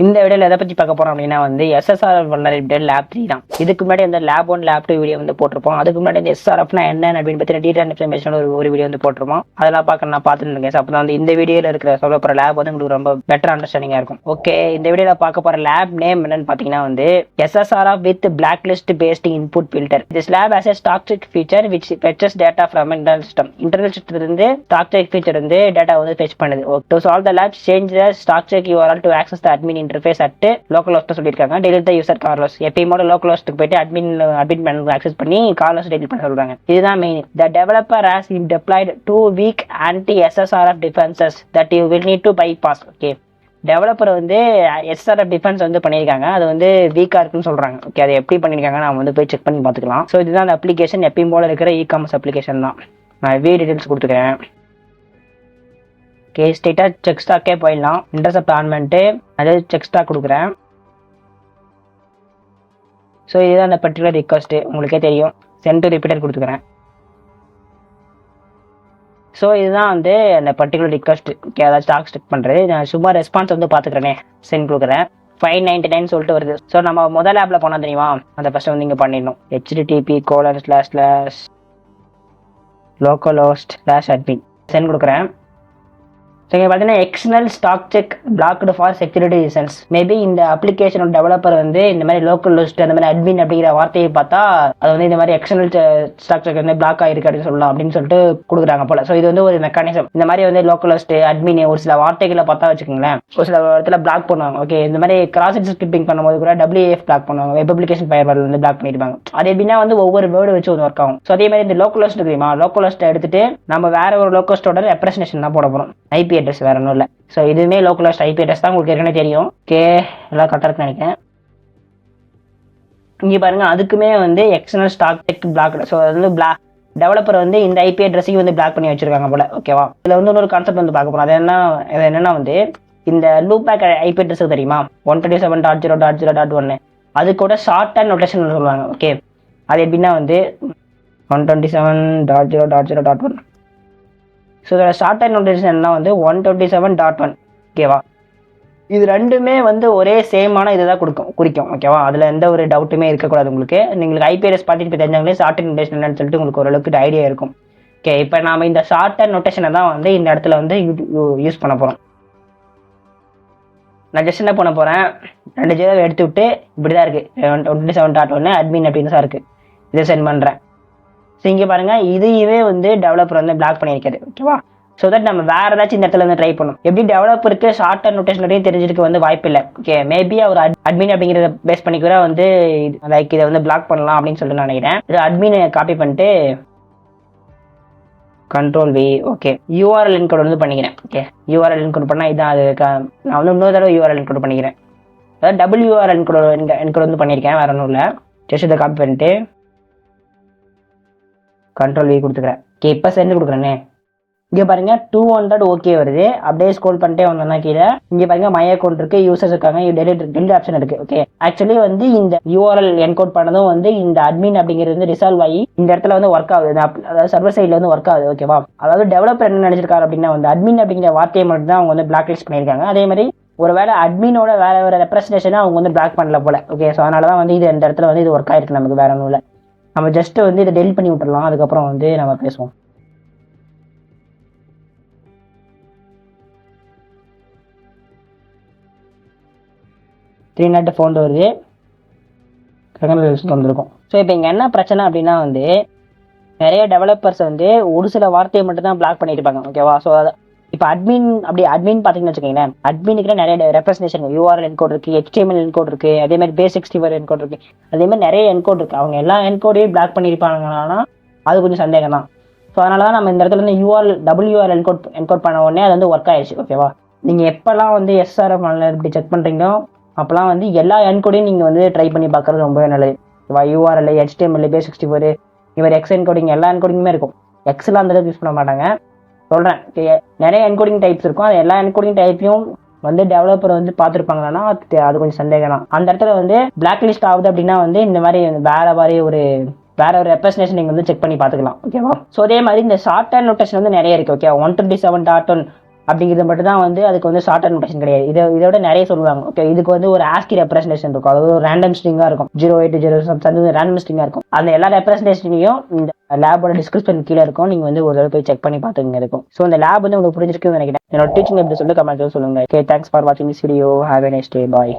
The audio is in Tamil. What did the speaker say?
இந்த வீடியோல எதை பத்தி பார்க்க போறோம் அப்படின்னா வந்து SSRF வல்னரபிலிட்டி லேப் 3 தான். இதுக்கு முன்னாடி அந்த லேப் 1 லேப் 2 வீடியோ வந்து போட்டிருப்போம். அதுக்கு முன்னாடி இந்த SSRFனா என்ன அப்படின்னு பத்தி டீடைல் இன்ஃபர்மேஷன் ஒரு வீடியோ வந்து போட்டிருப்போம். அதெல்லாம் பார்க்க நான் பார்த்துட்டு இருக்கேன். அப்போ வந்து இந்த வீடியோல இருக்கிற சொல்ல போற லேப் வந்து உங்களுக்கு ரொம்ப பெட்டர் அண்டர்ஸ்டாண்டிங்கா இருக்கும். ஓகே, இந்த வீடியோல பார்க்க போற லேப் நேம் என்னன்னு பாத்தீங்கன்னா வந்து SSRF with blacklist based input filter. This lab has a toxic feature which fetches data from internal system. Internal system இருந்து toxic feature வந்து டேட்டா வந்து fetch பண்ணுது. To solve the lab, change the toxic URL to access the admin interface at localhost சொல்லிருக்காங்க. delete the user carlos. எப்பயுமோட localhost போயிட்டு admin panel access பண்ணி carlos delete பண்ண சொல்றாங்க. இதுதான் main. The developer has deployed 2 weak anti-SSRF defenses that you will need to bypass. Okay, developer வந்து SSRF டிஃபென்ஸ் வந்து பண்ணியிருக்காங்க. அது வந்து வீக்காக இருக்குன்னு சொல்கிறாங்க. ஓகே, அதை எப்படி பண்ணியிருக்காங்க நம்ம வந்து போய் செக் பண்ணி பார்த்துக்கலாம். ஸோ இதுதான் அந்த அப்ளிகேஷன். எப்பயும் போல இருக்கிற இ-காமர்ஸ் அப்ளிகேஷன் தான். நான் டீடைல்ஸ் கொடுத்துக்கிறேன். ஓகே, ஸ்ட்ரெயிட்டாக செக் ஸ்டாக்கே போயிடலாம். இன்டர்செப்ட் ஆன் பண்ணிட்டு அதாவது செக் ஸ்டாக் கொடுக்குறேன். ஸோ இதுதான் அந்த பர்டிகுலர் ரிக்வஸ்ட்டு. உங்களுக்கே தெரியும். சென்ட் டு ரிப்பீட்டர் கொடுத்துக்கிறேன். ஸோ இதுதான் வந்து அந்த பர்டிகுலர் ரிக்வஸ்ட். ஓகே, அதாவது ஸ்டாக் செக் பண்ணுறது. நான் சும்மா ரெஸ்பான்ஸ் வந்து பார்த்துக்கிறேனே, சென்ட் கொடுக்குறேன். 599 சொல்லிட்டு வருது. ஸோ நம்ம முதல் ஆப்பில் போனால் தெரியுமா, அந்த ஃபஸ்ட்டு வந்து இங்கே பண்ணிடணும். http://localhost/admin சென்ட் கொடுக்குறேன். ஸோ இங்கே பார்த்தீங்கன்னா external stack check blocked for security reasons. Maybe இந்த அப்ளிகேஷனோட டெவலப்பர் வந்து இந்த மாதிரி லோக்கல் ஹோஸ்ட் அந்த மாதிரி அட்மின் அப்படிங்கிற வார்த்தையை பார்த்தா அது வந்து இந்த மாதிரி எக்ஸ்டர்னல் ஸ்டாக் செக் வந்து பிளாக் ஆயிருக்கு அப்படின்னு சொல்லலாம் அப்படின்னு சொல்லிட்டு கொடுக்குறாங்க போல. ஸோ இது வந்து ஒரு மெக்கானிசம். இந்த மாதிரி வந்து லோக்கல் ஹோஸ்ட் அட்மின் ஒரு சில வார்த்தைகளை பார்த்தா வச்சுக்கோங்களேன், ஒரு சில இடத்துல பிளாக் பண்ணுவாங்க. ஓகே, இந்த மாதிரி கிராஸ் ஸ்கிரிப்டிங் பண்ணும்போது கூட WAF பிளாக் பண்ணுவாங்க. வெப் அப்ளிகேஷன் ஃபயர்வால் வந்து பிளாக் பண்ணிருப்பாங்க. அது எப்படின்னா வந்து ஒவ்வொரு வேர்டு வச்சு ஒரு ஒர்க் ஆகும். ஸோ அதே மாதிரி இந்த லோக்கல் ஹோஸ்ட் தெரியுமா, லோக்கல் ஹோஸ்ட்டை எடுத்துட்டு நம்ம வேற ஒரு லோக்கல் ஹோஸ்டோட ரெப்ரசன்டேஷன் தான் போட போகிறோம். IP அட்ரஸ் வேற ஒன்றும் இல்லை. ஸோ இதுவுமே லோக்கல் ஹோஸ்ட் IP அட்ரஸ் தான். உங்களுக்கு ஏற்கனவே தெரியும். ஓகே, எல்லாம் கரெக்டாக இருக்குன்னு நினைக்கிறேன். இங்கே பாருங்க, அதுக்குமே வந்து external stack check block. So அது வந்து டெவலப்பர் வந்து இந்த IP அட்ரஸையும் வந்து பிளாக் பண்ணி வச்சிருக்காங்க போல. ஓகேவா, இதில் வந்து இன்னொரு கான்செப்ட் வந்து பார்க்க போகிறோம். அது என்னன்னா வந்து இந்த லூப் பேக் IP அட்ரஸ் தெரியுமா, 127.0.0.1 அது கூட ஷார்ட் அண்ட் நோட்டேஷன் சொல்லுவாங்க. ஓகே, அது எப்படின்னா வந்து 127.0.0.1. ஸோ இதோட ஷார்ட் அண்ட் நோட்டேஷன் வந்து 127.1. ஓகேவா, இது ரெண்டுமே வந்து ஒரே சேமான இதை தான் குறிக்கும். ஓகேவா, அதில் எந்த ஒரு டவுட்டுமே இருக்கக்கூடாது. உங்களுக்கு IP அட்ரஸ் பார்த்துட்டு தெரிஞ்சாங்களே ஷார்ட் அண்ட் நோட்டேஷன் என்னன்னு சொல்லிட்டு உங்களுக்கு ஓரளவுக்கு ஐடியா இருக்கும். ஓகே, இப்போ நாம இந்த ஷார்ட் அண்ட் நோட்டேஷனை தான் வந்து இந்த இடத்துல வந்து யூஸ் பண்ண போகிறோம். நான் ஜஸ்ட் என்ன பண்ண போகிறேன், 2 ஜீரோ எடுத்து விட்டு இப்படி தான் இருக்குது 127.1 அட்மின் அப்படின்னு தான் இருக்குது. இதை சென்ட் பண்ணுறேன். ஸோ இங்கே பாருங்கள், இதையவே வந்து டெவலப்பர் வந்து பிளாக் பண்ணியிருக்காரு. ஓகேவா, ஸோ தட் நம்ம வேறு ஏதாச்சும் இந்த இடத்துல வந்து ட்ரை பண்ணணும். எப்படி டெவலப்பருக்கு ஷார்ட் அண்ட் நோட்டேஷன் தெரிஞ்சிருக்க வந்து வாய்ப்பு இல்லை. ஓகே, மேபி அவர் அட்மின் அப்படிங்கிறத பேஸ் பண்ணிக்கூட வந்து லைக் இதை வந்து பிளாக் பண்ணலாம் அப்படின்னு சொல்லிட்டு நான் நினைக்கிறேன். இது அட்மினை காப்பி பண்ணிட்டு Ctrl+V. ஓகே, URL என்கோட் வந்து பண்ணிக்கிறேன். ஓகே, URL என்கோட் பண்ணால் இதான். அது நான் வந்து இன்னொரு தடவை URL என்கோட் பண்ணிக்கிறேன். அதாவது WURL என்கோட் வந்து பண்ணியிருக்கேன், வேற ஒன்றும் இல்லை. ஜஸ்ட் இதை காப்பி பண்ணிட்டு Ctrl+V கொடுத்துக்கிறேன். ஓகே, இப்போ சென்ட் கொடுக்குறேனே. இங்கே பாருங்க 200 ஓகே வருது. அப்படியே ஸ்க்ரோல் பண்ணிட்டே வந்தோம்னா கீழே இங்கே பாருங்க மை அக்கௌண்ட் இருக்கு, யூசர்ஸ் இருக்காங்க, டெலிட் ஆப்ஷன் இருக்கு. ஓகே, ஆக்சுவலி வந்து இந்த URL என்கோட் பண்ணதும் வந்து இந்த அட்மின் அப்படிங்கிறது வந்து ரிசால்வ் ஆகி இந்த இடத்துல வந்து ஒர்க் ஆகுது. அதாவது சர்வர் சைட்ல வந்து ஒர்க் ஆகுது. ஓகேவா, அதாவது டெவலப்பர் என்ன நினைச்சிருக்காரு அப்படின்னா வந்து அட்மின் அப்படிங்கிற வார்த்தையை மட்டும் தான் அவங்க வந்து பிளாக் லிஸ்ட் பண்ணியிருக்காங்க. அதே மாதிரி ஒருவேளை அட்மினோட வேற ஒரு ரெப்ரஸன்டேஷனை அவங்க வந்து பிளாக் பண்ணல போல. ஓகே, ஸோ அதனால தான் வந்து இது இந்த இடத்துல வந்து இது ஒர்க் ஆயிருக்கு. நமக்கு வேற ஒன்றும் இல்லை. நம்ம ஜஸ்ட் வந்து இதை டெலிட் பண்ணி விட்டுறலாம். அதுக்கப்புறம் வந்து நம்ம பேசுவோம். ஃபோன் வருது, வந்துருக்கும். ஸோ இப்போ இங்கே என்ன பிரச்சனை அப்படின்னா வந்து நிறைய டெவலப்பர்ஸ் வந்து ஒரு சில வார்த்தையை மட்டும் தான் பிளாக் பண்ணியிருப்பாங்க. ஓகேவா, ஸோ இப்போ அட்மின் பார்த்தீங்கன்னு வச்சுக்கோங்களேன், அட்மினுக்கு நிறைய ரெப்ரஸன்டேஷன் URL என்கோட் இருக்கு, HTML என்கோட் இருக்கு, அதே மாதிரி base64 என்கோட் இருக்கு, அதே மாதிரி நிறைய என்கோட் இருக்கு. அவங்க எல்லா என்கோடையும் பிளாக் பண்ணியிருப்பாங்கன்னா அது கொஞ்சம் சந்தேகம் தான். ஸோ அதனால தான் நம்ம இந்த இடத்துல வந்து WURL என்கோட் பண்ண உடனே அது வந்து ஒர்க் ஆயிடுச்சு. ஓகேவா, நீங்கள் எப்போல்லாம் வந்து SSRF இப்படி செக் பண்ணுறீங்களோ அப்போலாம் வந்து எல்லா என்கோடையும் நீங்கள் வந்து ட்ரை பண்ணி பார்க்குறது ரொம்பவே நல்லது. URL, HTML, base64 இவர் X என்கோடிங் எல்லா என்கோடிங்குமே இருக்கும். Xலாம் அந்த அளவுக்கு யூஸ் பண்ண மாட்டாங்க. சொல்கிறேன், நிறைய என்கோடிங் டைப்ஸ் இருக்கும். அது எல்லா என்கோடிங் டைப்பையும் வந்து டெவலப்பர் வந்து பார்த்துருப்பாங்கன்னா அது கொஞ்சம் சந்தேகம் தான். அந்த இடத்துல வந்து பிளாக் லிஸ்ட் ஆகுது அப்படின்னா வந்து இந்த மாதிரி வேற ஒரு ரெப்ரஸன்டேஷன் நீங்கள் வந்து செக் பண்ணி பார்த்துக்கலாம். ஓகேவா, ஸோ அதே மாதிரி இந்த ஷார்ட் அண்ட் நோட்டேஷன் வந்து நிறைய இருக்குது. ஓகே, 127.1 அப்படிங்கிறது மட்டும் தான் வந்து அதுக்கு வந்து ஷார்ட் நோட்டேஷன் கிடையாது. இதோட நிறைய சொல்லுவாங்க. ஓகே, இதுக்கு வந்து ஒரு ஆஸ்கி ரெப்ரஸன்டேஷன் இருக்கும். அதாவது ஒரு ரேண்டம் ஸ்ட்ரிங்கா இருக்கும். 08 ரேண்டம் ஸ்ட்ரிங்கா இருக்கும். அந்த எல்லா ரெப்ரஸன்டேஷனையும் இந்த லேபோட டிஸ்கிரிப்ஷன் கீழே இருக்கும். நீங்க வந்து ஒரு தடவை போய் செக் பண்ணி பார்த்துங்க இருக்கும். ஸோ இந்த லேப் வந்து உங்களுக்கு புரிஞ்சிருக்குன்னு நினைக்கிறேன். என்னோட டீச்சிங் எப்படி சொல்லி கமெண்ட் சொல்லுங்க. ஓகே, தேங்க்ஸ் ஃபார் வாட்சிங் this video. Have a nice day. Bye.